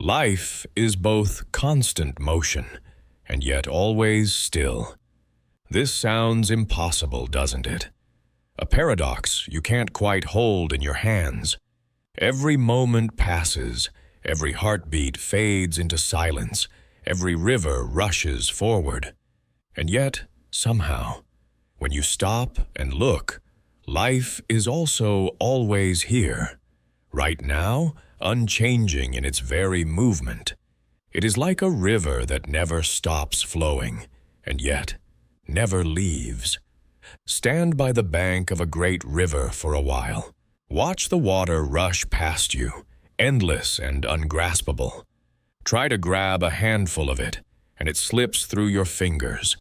Life is both constant motion and yet always still. This sounds impossible, doesn't it? A paradox you can't quite hold in your hands. Every moment passes, every heartbeat fades into silence, every river rushes forward. And yet, somehow, when you stop and look, life is also always here. Right now, unchanging in its very movement. It is like a river that never stops flowing, and yet never leaves. Stand by the bank of a great river for a while. Watch the water rush past you, endless and ungraspable. Try to grab a handful of it, and it slips through your fingers.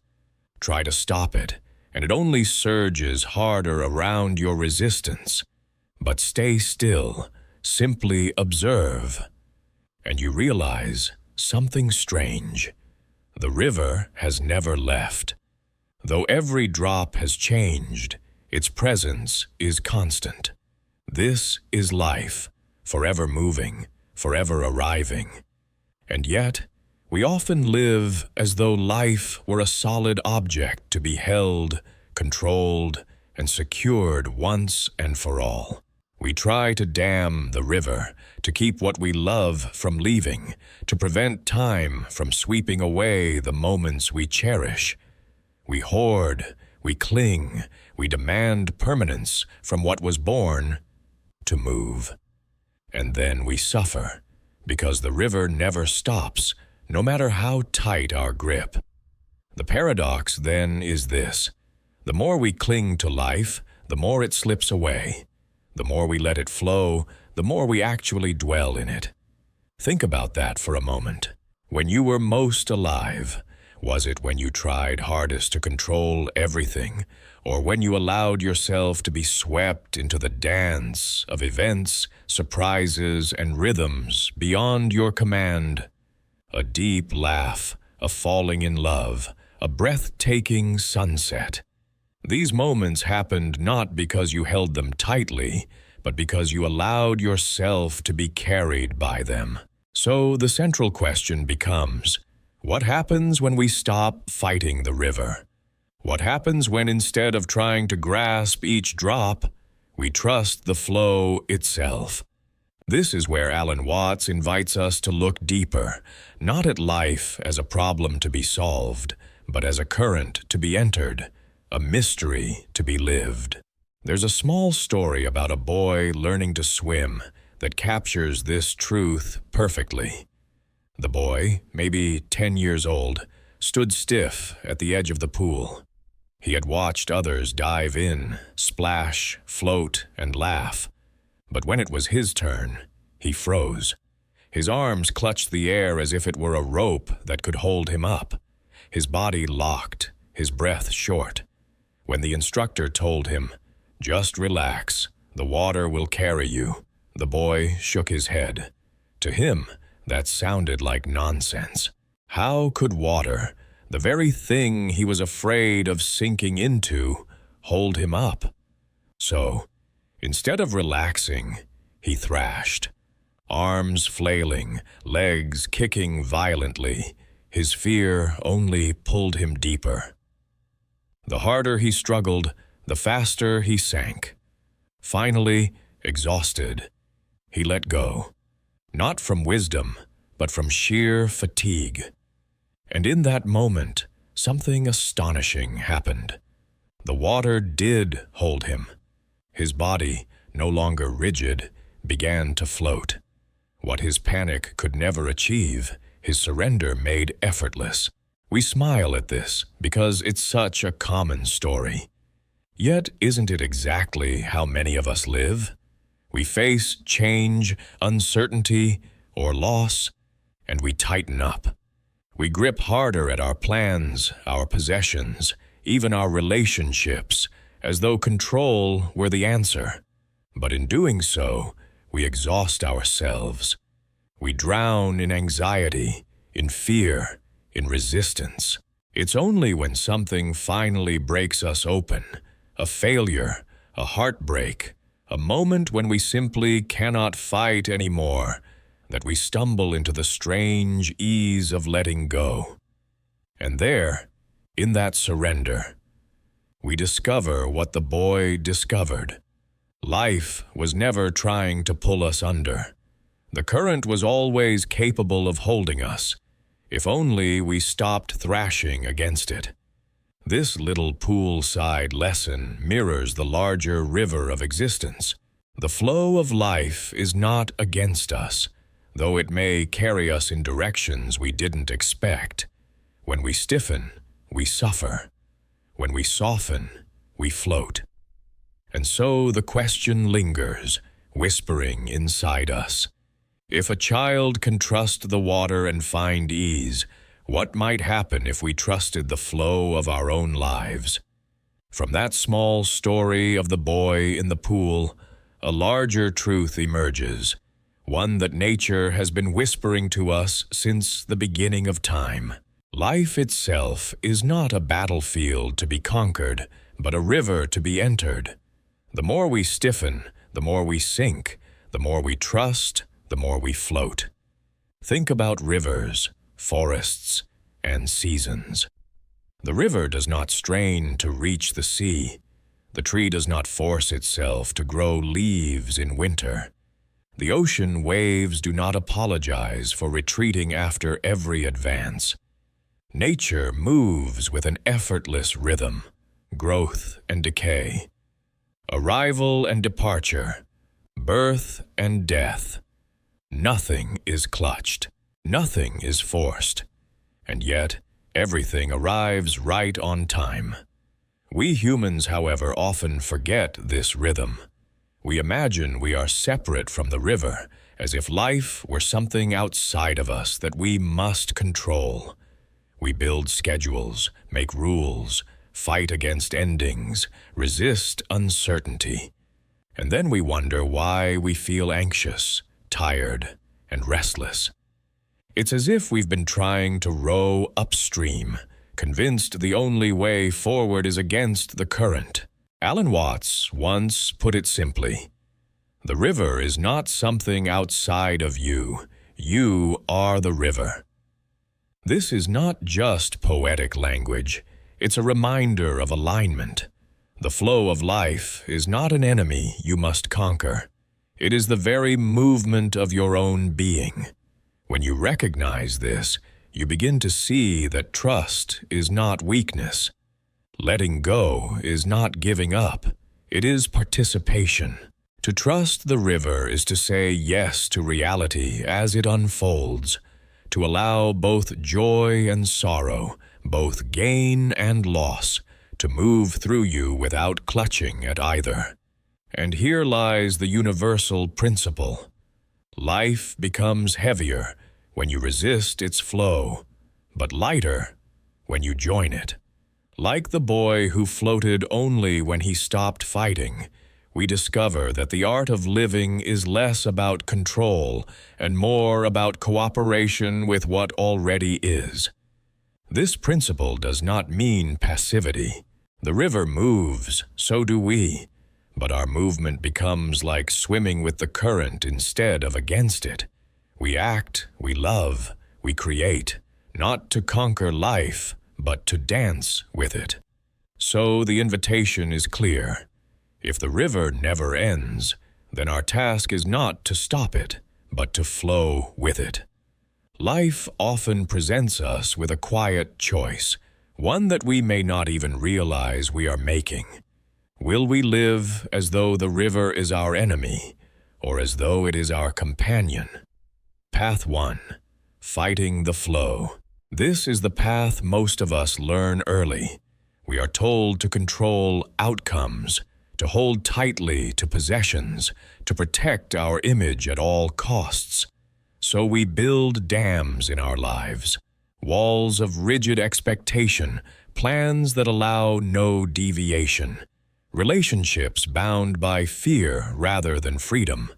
Try to stop it, and it only surges harder around your resistance. But stay still, simply observe, and you realize something strange. The river has never left. Though every drop has changed, its presence is constant. This is life, forever moving, forever arriving. And yet, we often live as though life were a solid object to be held, controlled, and secured once and for all. We try to dam the river, to keep what we love from leaving, to prevent time from sweeping away the moments we cherish. We hoard, we cling, we demand permanence from what was born to move. And then we suffer, because the river never stops, no matter how tight our grip. The paradox, then, is this. The more we cling to life, the more it slips away. The more we let it flow, the more we actually dwell in it. Think about that for a moment. When you were most alive, was it when you tried hardest to control everything, or when you allowed yourself to be swept into the dance of events, surprises, and rhythms beyond your command? A deep laugh, a falling in love, a breathtaking sunset. These moments happened not because you held them tightly, but because you allowed yourself to be carried by them. So the central question becomes, what happens when we stop fighting the river? What happens when instead of trying to grasp each drop, we trust the flow itself? This is where Alan Watts invites us to look deeper, not at life as a problem to be solved, but as a current to be entered, a mystery to be lived. There's a small story about a boy learning to swim that captures this truth perfectly. The boy, maybe 10 years old, stood stiff at the edge of the pool. He had watched others dive in, splash, float, and laugh. But when it was his turn, he froze. His arms clutched the air as if it were a rope that could hold him up. His body locked, his breath short. When the instructor told him, "Just relax, the water will carry you," the boy shook his head. To him, that sounded like nonsense. How could water, the very thing he was afraid of sinking into, hold him up? So, instead of relaxing, he thrashed. Arms flailing, legs kicking violently, his fear only pulled him deeper. The harder he struggled, the faster he sank. Finally, exhausted, he let go. Not from wisdom, but from sheer fatigue. And in that moment, something astonishing happened. The water did hold him. His body, no longer rigid, began to float. What his panic could never achieve, his surrender made effortless. We smile at this because it's such a common story. Yet isn't it exactly how many of us live? We face change, uncertainty, or loss, and we tighten up. We grip harder at our plans, our possessions, even our relationships, as though control were the answer. But in doing so, we exhaust ourselves. We drown in anxiety, in fear, in resistance. It's only when something finally breaks us open, a failure, a heartbreak, a moment when we simply cannot fight anymore, that we stumble into the strange ease of letting go. And there, in that surrender, we discover what the boy discovered. Life was never trying to pull us under. The current was always capable of holding us, if only we stopped thrashing against it. This little poolside lesson mirrors the larger river of existence. The flow of life is not against us, though it may carry us in directions we didn't expect. When we stiffen, we suffer. When we soften, we float. And so the question lingers, whispering inside us. If a child can trust the water and find ease, what might happen if we trusted the flow of our own lives? From that small story of the boy in the pool, a larger truth emerges, one that nature has been whispering to us since the beginning of time. Life itself is not a battlefield to be conquered, but a river to be entered. The more we stiffen, the more we sink, the more we trust, the more we float. Think about rivers, forests, and seasons. The river does not strain to reach the sea. The tree does not force itself to grow leaves in winter. The ocean waves do not apologize for retreating after every advance. Nature moves with an effortless rhythm, growth and decay, arrival and departure, birth and death. Nothing is clutched, nothing is forced, and yet everything arrives right on time. We humans, however, often forget this rhythm. We imagine we are separate from the river, as if life were something outside of us that we must control. We build schedules, make rules, fight against endings, resist uncertainty. And then we wonder why we feel anxious, tired, and restless. It's as if we've been trying to row upstream, convinced the only way forward is against the current. Alan Watts once put it simply, "The river is not something outside of you. You are the river." This is not just poetic language. It's a reminder of alignment. The flow of life is not an enemy you must conquer. It is the very movement of your own being. When you recognize this, you begin to see that trust is not weakness. Letting go is not giving up. It is participation. To trust the river is to say yes to reality as it unfolds, to allow both joy and sorrow, both gain and loss, to move through you without clutching at either. And here lies the universal principle. Life becomes heavier when you resist its flow, but lighter when you join it. Like the boy who floated only when he stopped fighting, we discover that the art of living is less about control and more about cooperation with what already is. This principle does not mean passivity. The river moves, so do we, but our movement becomes like swimming with the current instead of against it. We act, we love, we create, not to conquer life, but to dance with it. So the invitation is clear. If the river never ends, then our task is not to stop it, but to flow with it. Life often presents us with a quiet choice, one that we may not even realize we are making. Will we live as though the river is our enemy, or as though it is our companion? Path 1. Fighting the flow. This is the path most of us learn early. We are told to control outcomes, to hold tightly to possessions, to protect our image at all costs. So we build dams in our lives, walls of rigid expectation, plans that allow no deviation, relationships bound by fear rather than freedom.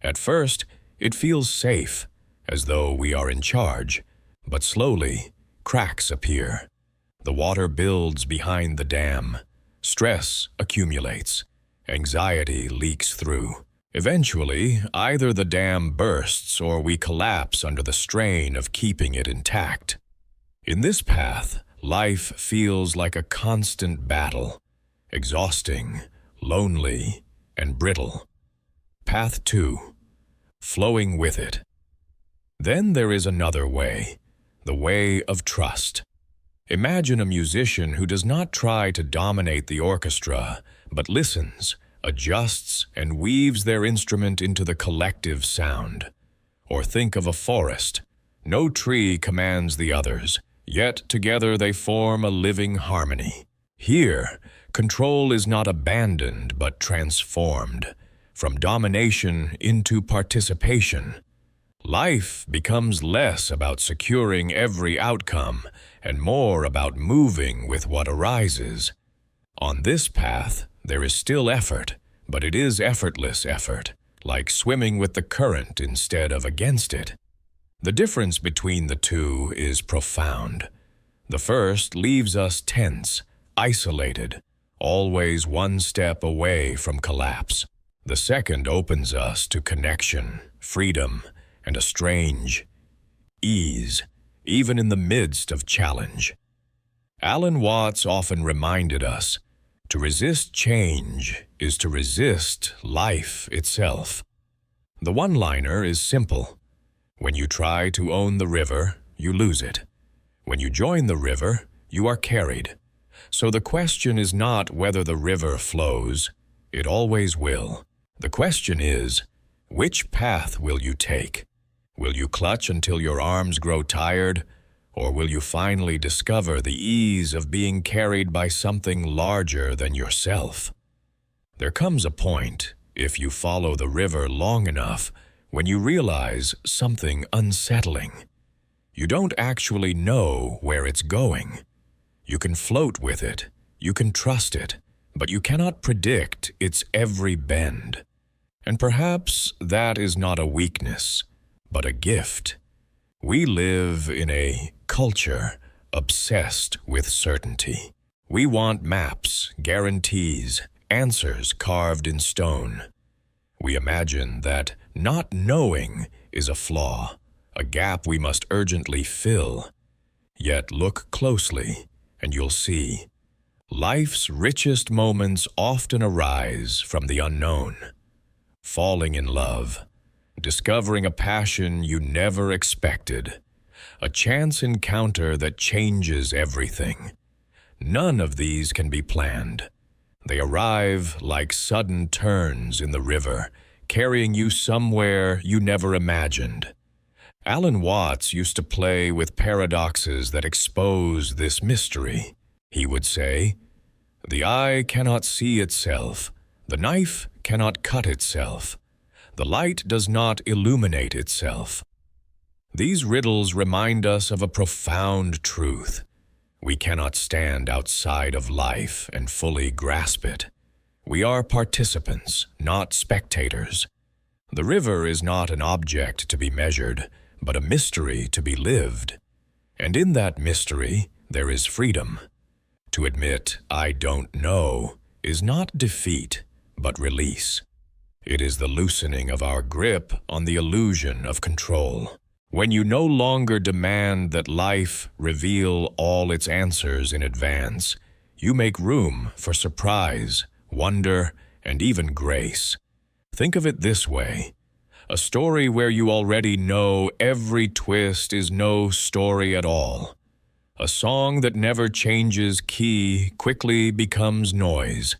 At first, it feels safe, as though we are in charge, but slowly, cracks appear. The water builds behind the dam. Stress accumulates. Anxiety leaks through. Eventually, either the dam bursts or we collapse under the strain of keeping it intact. In this path, life feels like a constant battle, exhausting, lonely, and brittle. Path 2. Flowing with it. Then there is another way, the way of trust. Imagine a musician who does not try to dominate the orchestra, but listens, adjusts, and weaves their instrument into the collective sound. Or think of a forest. No tree commands the others, yet together they form a living harmony. Here, control is not abandoned but transformed, from domination into participation. Life becomes less about securing every outcome and more about moving with what arises. On this path, there is still effort, but it is effortless effort, like swimming with the current instead of against it. The difference between the two is profound. The first leaves us tense, isolated, always one step away from collapse. The second opens us to connection, freedom, and a strange ease, even in the midst of challenge. Alan Watts often reminded us, to resist change is to resist life itself. The one-liner is simple. When you try to own the river, you lose it. When you join the river, you are carried. So the question is not whether the river flows. It always will. The question is, which path will you take? Will you clutch until your arms grow tired, or will you finally discover the ease of being carried by something larger than yourself? There comes a point, if you follow the river long enough, when you realize something unsettling. You don't actually know where it's going. You can float with it, you can trust it, but you cannot predict its every bend. And perhaps that is not a weakness, but a gift. We live in a culture obsessed with certainty. We want maps, guarantees, answers carved in stone. We imagine that not knowing is a flaw, a gap we must urgently fill. Yet look closely, and you'll see. Life's richest moments often arise from the unknown. Falling in love, discovering a passion you never expected, a chance encounter that changes everything. None of these can be planned. They arrive like sudden turns in the river, carrying you somewhere you never imagined. Alan Watts used to play with paradoxes that expose this mystery. He would say, "The eye cannot see itself, the knife cannot cut itself, the light does not illuminate itself." These riddles remind us of a profound truth. We cannot stand outside of life and fully grasp it. We are participants, not spectators. The river is not an object to be measured, but a mystery to be lived. And in that mystery, there is freedom. To admit, "I don't know," is not defeat, but release. It is the loosening of our grip on the illusion of control. When you no longer demand that life reveal all its answers in advance, you make room for surprise, wonder, and even grace. Think of it this way. A story where you already know every twist is no story at all. A song that never changes key quickly becomes noise.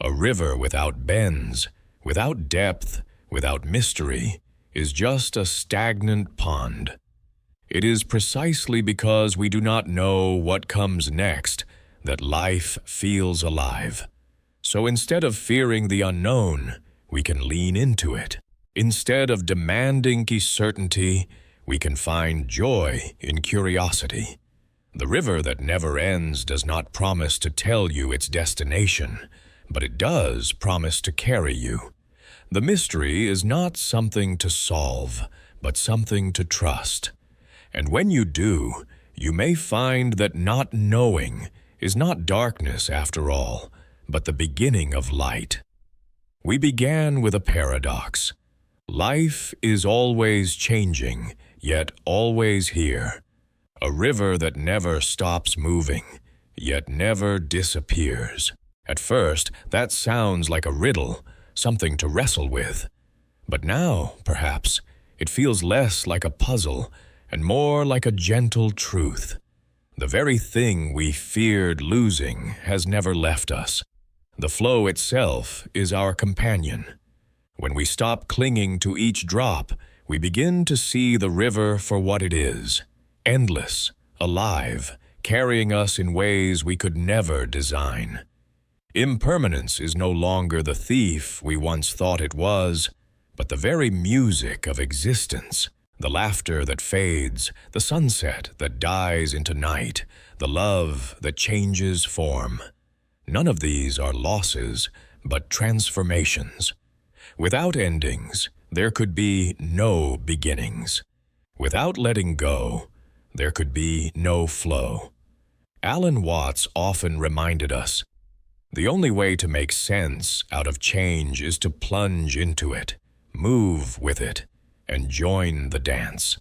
A river without bends, without depth, without mystery, is just a stagnant pond. It is precisely because we do not know what comes next that life feels alive. So instead of fearing the unknown, we can lean into it. Instead of demanding certainty, we can find joy in curiosity. The river that never ends does not promise to tell you its destination, but it does promise to carry you. The mystery is not something to solve, but something to trust. And when you do, you may find that not knowing is not darkness after all, but the beginning of light. We began with a paradox. Life is always changing, yet always here. A river that never stops moving, yet never disappears. At first, that sounds like a riddle, something to wrestle with. But now, perhaps, it feels less like a puzzle and more like a gentle truth. The very thing we feared losing has never left us. The flow itself is our companion. When we stop clinging to each drop, we begin to see the river for what it is, endless, alive, carrying us in ways we could never design. Impermanence is no longer the thief we once thought it was, but the very music of existence, the laughter that fades, the sunset that dies into night, the love that changes form. None of these are losses, but transformations. Without endings, there could be no beginnings. Without letting go, there could be no flow. Alan Watts often reminded us, the only way to make sense out of change is to plunge into it, move with it, and join the dance.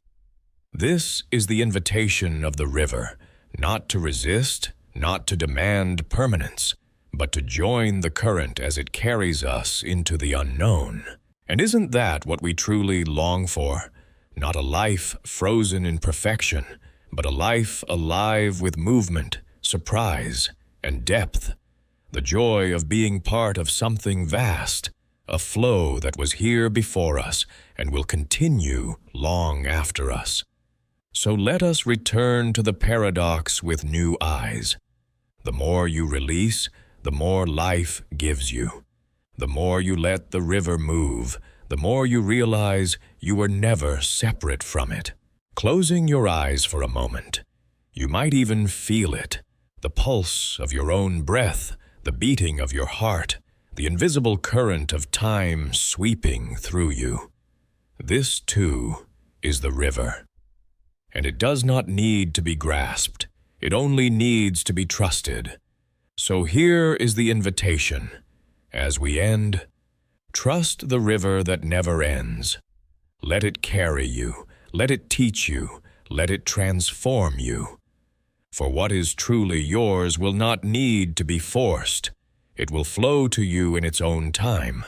This is the invitation of the river, not to resist, not to demand permanence, but to join the current as it carries us into the unknown. And isn't that what we truly long for? Not a life frozen in perfection, but a life alive with movement, surprise, and depth. The joy of being part of something vast, a flow that was here before us and will continue long after us. So let us return to the paradox with new eyes. The more you release, the more life gives you. The more you let the river move, the more you realize you were never separate from it. Closing your eyes for a moment, you might even feel it, the pulse of your own breath, the beating of your heart, the invisible current of time sweeping through you. This, too, is the river. And it does not need to be grasped. It only needs to be trusted. So here is the invitation. As we end, trust the river that never ends. Let it carry you. Let it teach you. Let it transform you. For what is truly yours will not need to be forced. It will flow to you in its own time.